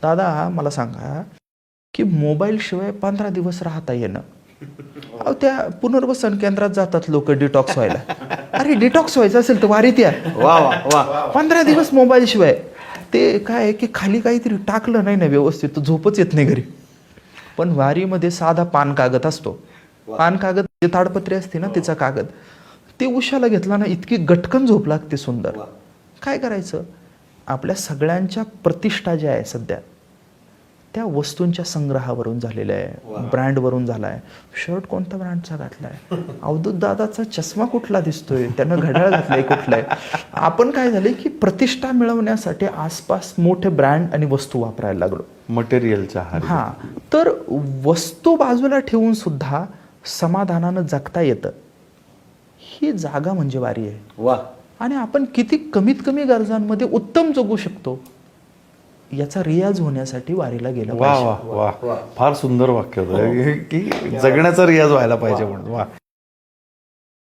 दादा मला सांगा की मोबाईल शिवाय 15 दिवस राहता येणं. अहो त्या पुनर्वसन केंद्रात जातात लोक डिटॉक्स व्हायला. अरे डिटॉक्स व्हायचं असेल तर वारीत या. वा वा वा. 15 दिवस मोबाईल शिवाय. ते काय आहे की खाली काहीतरी टाकलं नाही ना व्यवस्थित तर झोपच येत नाही घरी. पण वारीमध्ये साधा पान कागद असतो. पान कागद जे ताडपत्री असते ना तिचा कागद, ते उशाला घेतला ना इतकी गटकन झोप लागते सुंदर. काय करायचं, आपल्या सगळ्यांच्या प्रतिष्ठा ज्या आहे सध्या त्या वस्तूंच्या संग्रहावरून झालेल्या आहे, ब्रँडवरून झाला आहे. शर्ट कोणत्या ब्रँडचा घातलाय, अवधूत दादाचा चष्मा कुठला दिसतोय, त्यानं घड्याळ घातलंय कुठलंय. आपण काय झालंय की प्रतिष्ठा मिळवण्यासाठी आसपास मोठे ब्रँड आणि वस्तू वापरायला लागलो, मटेरियलच्या हा. तर वस्तू बाजूला ठेवून सुद्धा समाधानानं जगता येतं. ही जागा म्हणजे वारी आहे. वा. आणि आपण किती कमीत कमी गरजांमध्ये उत्तम जगू शकतो याचा रियाज होण्यासाठी वारीला गेलं वा पाहिजे. वा वा. फार सुंदर वाक्य होतं की जगण्याचा रियाज व्हायला पाहिजे म्हणून. वा.